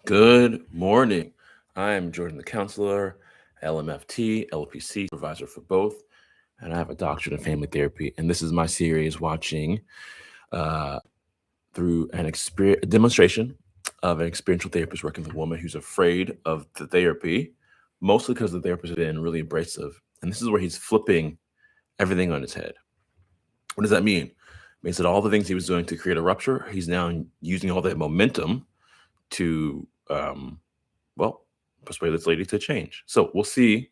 Good morning. I'm Jordan, the counselor, LMFT, LPC supervisor for both, and I have a doctorate in family therapy. And this is my series watching uh, through a demonstration of an experiential therapist working with a woman who's afraid of the therapy, mostly because the therapist has been really abrasive. And this is where he's flipping everything on his head. What does that mean? It means that all the things he was doing to create a rupture, he's now using all that momentum to well, persuade this lady to change. So we'll see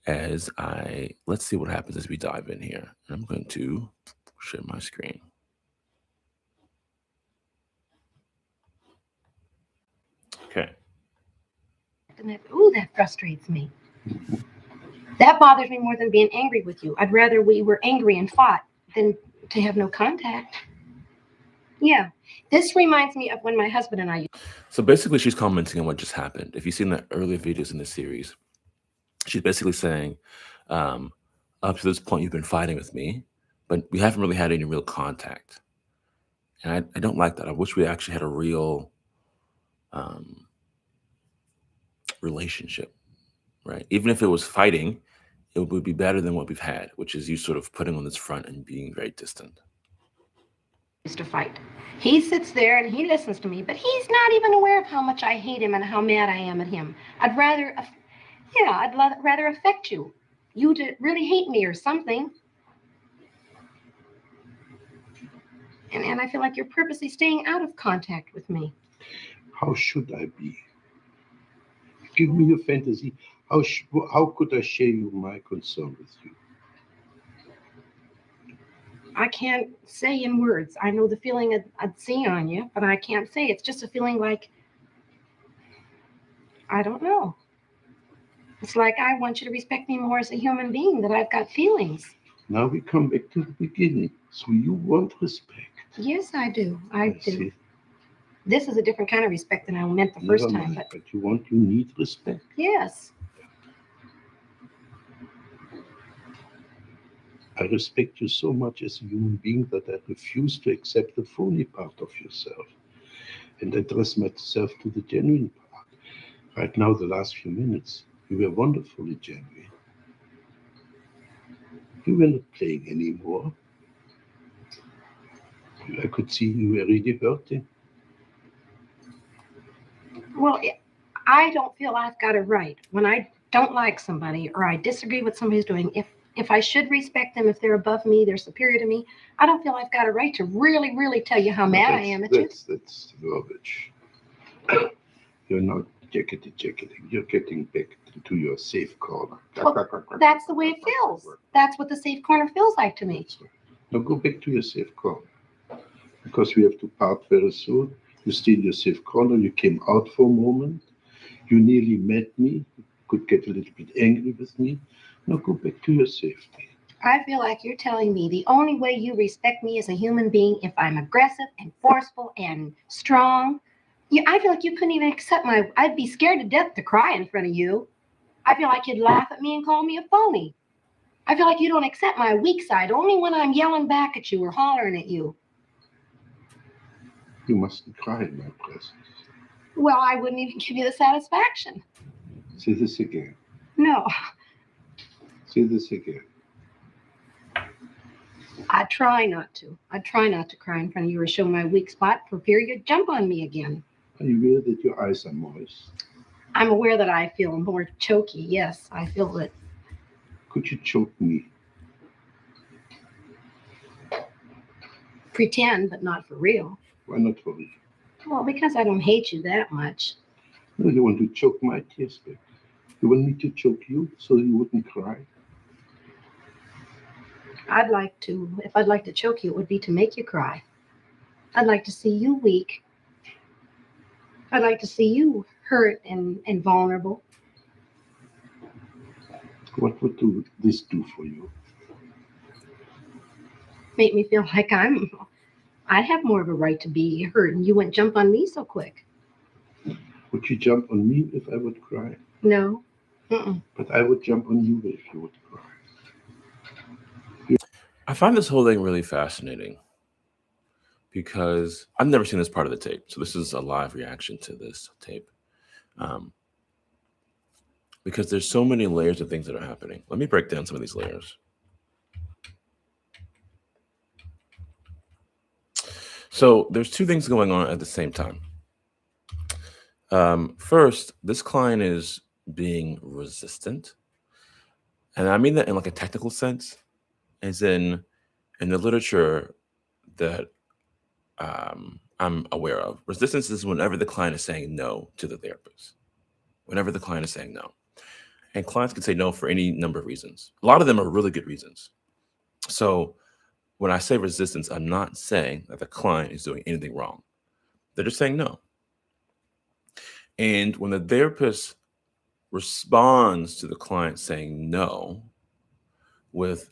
let's see what happens as we dive in here. And I'm going to share my screen. Okay. Ooh, that frustrates me. That bothers me more than being angry with you. I'd rather we were angry and fought than to have no contact. Yeah, this reminds me of when my husband and I. So basically, she's commenting on what just happened. If you've seen the earlier videos in this series, she's basically saying, up to this point, you've been fighting with me, but we haven't really had any real contact. And I don't like that. I wish we actually had a real relationship, right? Even if it was fighting, it would be better than what we've had, which is you sort of putting on this front and being very distant. Used to fight. He sits there and he listens to me, but he's not even aware of how much I hate him and how mad I am at him. I'd rather affect you. You to really hate me or something. And I feel like you're purposely staying out of contact with me. How should I be? Give me your fantasy. How could I share you my concern with you? I can't say in words. I know the feeling I'd see on you, but I can't say. It's just a feeling like, I don't know. It's like I want you to respect me more as a human being, that I've got feelings. Now we come back to the beginning. So you want respect. Yes, I do. I do. See. This is a different kind of respect than I meant the first time. But you need respect. Yes. I respect you so much as a human being that I refuse to accept the phony part of yourself and address myself to the genuine part. Right now, the last few minutes, you were wonderfully genuine. You were not playing anymore. I could see you were really hurting. Well, I don't feel I've got a right when I don't like somebody or I disagree with somebody's doing. If I should respect them, if they're above me, they're superior to me, I don't feel I've got a right to really, really tell you how mad I am at you. That's garbage. You're not jacketing. You're getting back to your safe corner. Well, that's the way it feels. That's what the safe corner feels like to me. Now go back to your safe corner. Because we have to part very soon. You stay in your safe corner. You came out for a moment. You nearly met me. You could get a little bit angry with me. Now go back to your safety. I feel like you're telling me the only way you respect me as a human being if I'm aggressive and forceful and strong. I feel like you couldn't even accept I'd be scared to death to cry in front of you. I feel like you'd laugh at me and call me a phony. I feel like you don't accept my weak side only when I'm yelling back at you or hollering at you. You mustn't cry in my presence. Well, I wouldn't even give you the satisfaction. Say this again. No. Say this again. I try not to. I try not to cry in front of you or show my weak spot for fear you'd jump on me again. Are you aware that your eyes are moist? I'm aware that I feel more choky. Yes, I feel it. Could you choke me? Pretend, but not for real. Why not for real? Well, because I don't hate you that much. No, you want to choke my tears back. You want me to choke you so you wouldn't cry? If I'd like to choke you, it would be to make you cry. I'd like to see you weak. I'd like to see you hurt and vulnerable. What would this do for you? Make me feel like I'd have more of a right to be hurt and you wouldn't jump on me so quick. Would you jump on me if I would cry? No. But I would jump on you if you would cry. I find this whole thing really fascinating because I've never seen this part of the tape. So this is a live reaction to this tape. Because there's so many layers of things that are happening. Let me break down some of these layers. So there's two things going on at the same time. First, this client is being resistant. And I mean that in like a technical sense, as in the literature that I'm aware of. Resistance is whenever the client is saying no to the therapist. Whenever the client is saying no. And clients can say no for any number of reasons. A lot of them are really good reasons. So when I say resistance, I'm not saying that the client is doing anything wrong. They're just saying no. And when the therapist responds to the client saying no with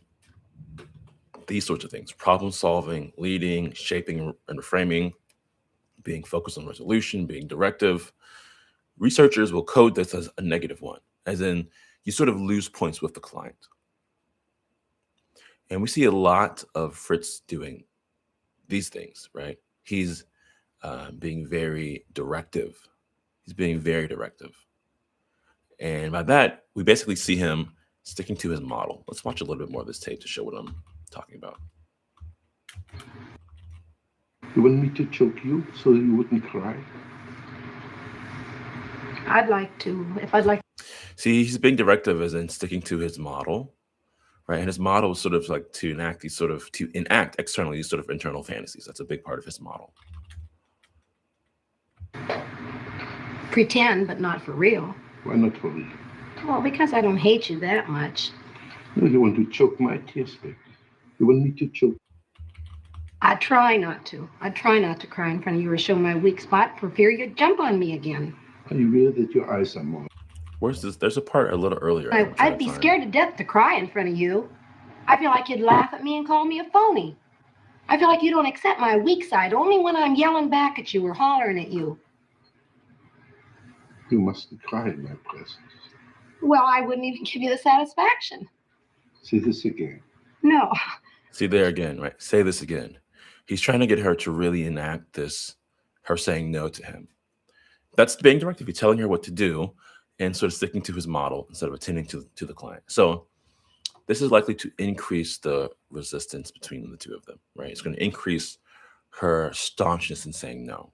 these sorts of things: problem solving, leading, shaping and reframing, being focused on resolution, being directive, researchers will code this as a negative one, as in you sort of lose points with the client. And we see a lot of Fritz doing these things, right? He's being very directive. He's being very directive. And by that, we basically see him sticking to his model. Let's watch a little bit more of this tape to show what I'm talking about. You want me to choke you so you wouldn't cry? I'd like to, if I'd like. See, he's being directive as in sticking to his model, right? And his model is sort of like to enact externally these sort of internal fantasies. That's a big part of his model. Pretend, but not for real. Why not for real? Well, because I don't hate you that much. No, you want to choke my tears back. You want me to choke. I try not to. I try not to cry in front of you or show my weak spot for fear you'd jump on me again. Are you aware that your eyes are more? Where's this? There's a part a little earlier. I'd be scared to death to cry in front of you. I feel like you'd laugh at me and call me a phony. I feel like you don't accept my weak side only when I'm yelling back at you or hollering at you. You mustn't cry in my presence. Well, I wouldn't even give you the satisfaction. Say this again. No. See there again, right? Say this again. He's trying to get her to really enact this, her saying no to him. That's being directive. He's telling her what to do and sort of sticking to his model instead of attending to the client. So this is likely to increase the resistance between the two of them, right? It's going to increase her staunchness in saying no.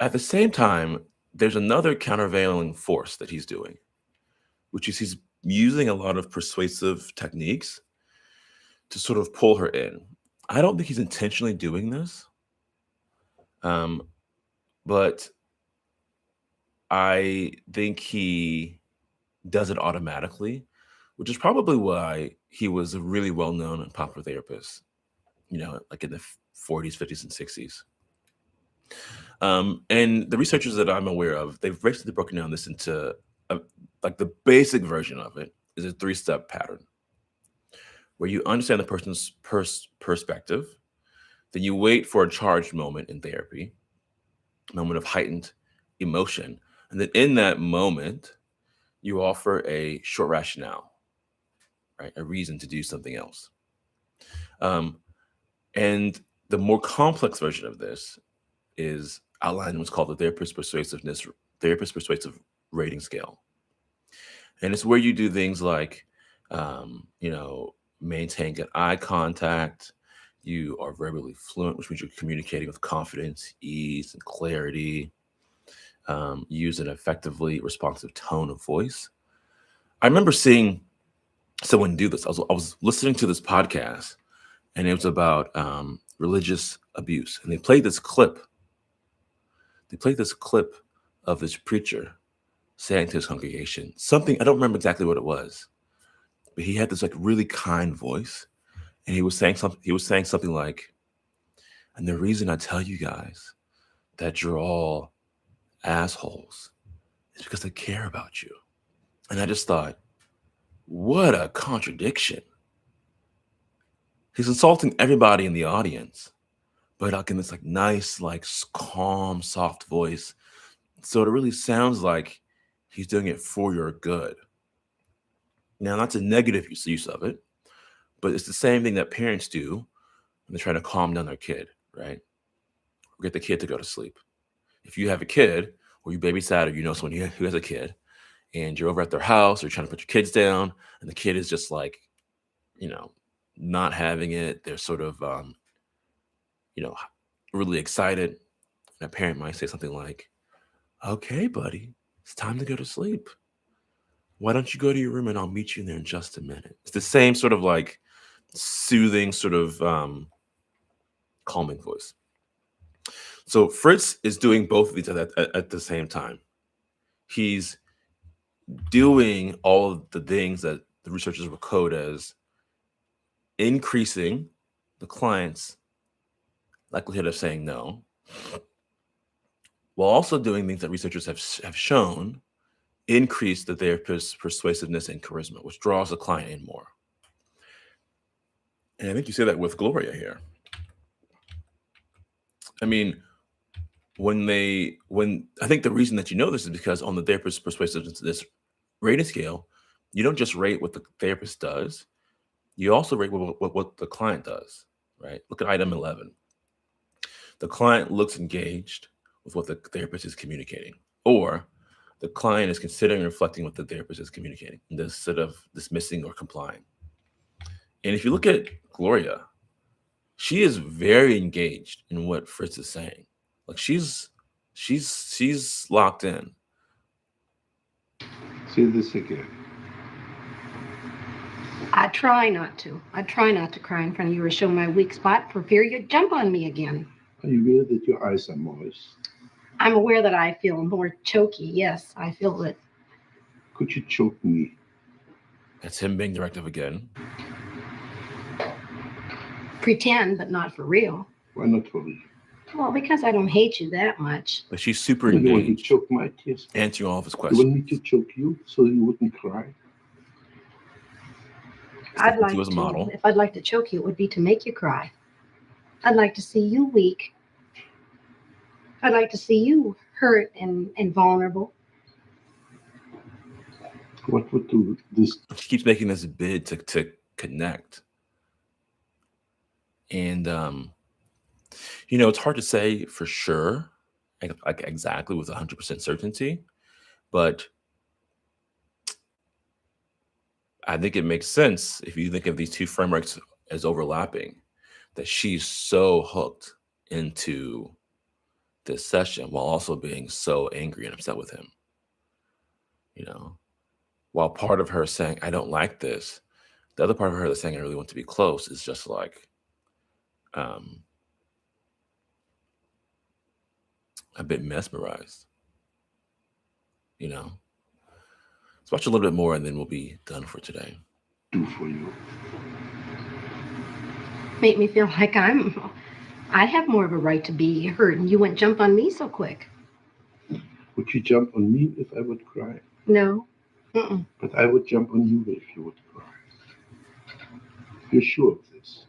At the same time, there's another countervailing force that he's doing, which is he's using a lot of persuasive techniques to sort of pull her in. I don't think he's intentionally doing this, but I think he does it automatically, which is probably why he was a really well-known and popular therapist, like in the 40s, 50s, and 60s. And the researchers that I'm aware of, they've basically broken down this into like the basic version of it is a 3-step pattern where you understand the person's perspective, then you wait for a charged moment in therapy, a moment of heightened emotion. And then in that moment, you offer a short rationale, right? A reason to do something else. And the more complex version of this is outlined in what's called the therapist persuasive rating scale. And it's where you do things like, maintain good eye contact. You are verbally fluent, which means you're communicating with confidence, ease, and clarity. Use an effectively responsive tone of voice. I remember seeing someone do this. I was listening to this podcast, and it was about religious abuse. And they played this clip. Of this preacher saying to his congregation something, I don't remember exactly what it was, but he had this like really kind voice, and he was saying something like, and the reason I tell you guys that you're all assholes is because I care about you. And I just thought, what a contradiction. He's insulting everybody in the audience, but like in this like nice, like calm, soft voice. So it really sounds like he's doing it for your good. Now, that's a negative use of it, but it's the same thing that parents do they're trying to calm down their kid, right? Or get the kid to go to sleep. If you have a kid, or you babysat, or you know someone who has a kid, and you're over at their house, or you're trying to put your kids down, and the kid is just like, not having it. They're sort of, really excited. And a parent might say something like, "Okay, buddy, it's time to go to sleep. Why don't you go to your room and I'll meet you in there in just a minute?" It's the same sort of like soothing, sort of calming voice. So Fritz is doing both of these at the same time. He's doing all of the things that the researchers would code as increasing the client's likelihood of saying no, while also doing things that researchers have shown increase the therapist's persuasiveness and charisma, which draws the client in more. And I think you say that with Gloria here. I mean, when I think the reason that you know this is because on the therapist's persuasiveness rating scale, you don't just rate what the therapist does, you also rate what the client does, right? Look at item 11. The client looks engaged with what the therapist is communicating, or the client is considering reflecting what the therapist is communicating instead of dismissing or complying. And if you look at Gloria, she is very engaged in what Fritz is saying. Like she's locked in. Say this again. I try not to. I try not to cry in front of you or show my weak spot for fear you'd jump on me again. Are you aware that your eyes are moist? I'm aware that I feel more choky. Yes, I feel it. Could you choke me? That's him being directive again. Pretend, but not for real. Why not for real? Well, because I don't hate you that much. But she's super You want to engaged, choke my tears? answering all of his You questions. want me to choke you so you wouldn't cry? I'd like was a model. to. If I'd like to choke you, it would be to make you cry. I'd like to see you weak. I'd like to see you hurt and vulnerable. What would do this? She keeps making this bid to connect. And, it's hard to say for sure, like exactly with 100% certainty, but I think it makes sense if you think of these two frameworks as overlapping, that she's so hooked into this session while also being so angry and upset with him. While part of her saying, "I don't like this," the other part of her that's saying, "I really want to be close," is just like a bit mesmerized. Let's watch a little bit more and then we'll be done for today. Do for you? Make me feel like I have more of a right to be hurt, and you wouldn't jump on me so quick. Would you jump on me if I would cry? No. Mm-mm. But I would jump on you if you would cry. You're sure of this?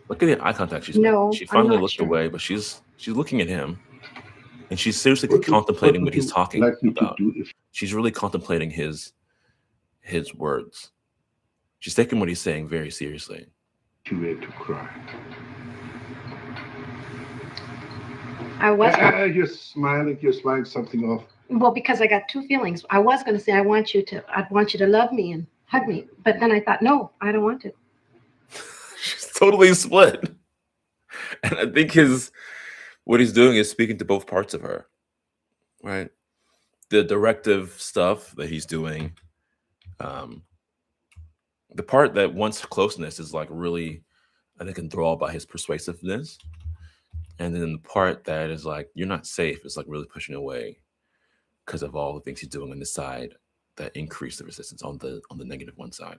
Look at the eye contact she's No, making. She I'm finally not looked sure. away, but she's looking at him, and she's seriously What contemplating what would he's you talking like me about. to do if She's really contemplating his words. She's taking what he's saying very seriously. you were to cry? I was. You're smiling something off. Well, because I got two feelings. I was going to say I'd want you to love me and hug me, but then I thought, no, I don't want to. She's totally split. And I think what he's doing is speaking to both parts of her, right? The directive stuff that he's doing, the part that wants closeness is like really, I think, enthralled by his persuasiveness. And then the part that is like, you're not safe, is like really pushing away because of all the things he's doing on this side that increase the resistance on the negative one side.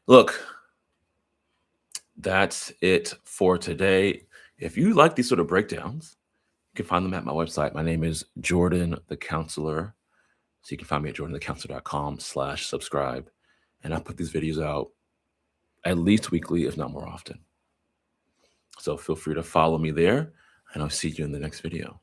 Look, that's it for today. If you like these sort of breakdowns, you can find them at my website. My name is Jordan the Counselor. So you can find me at jordanthecounselor.com/subscribe. And I put these videos out at least weekly, if not more often. So feel free to follow me there, and I'll see you in the next video.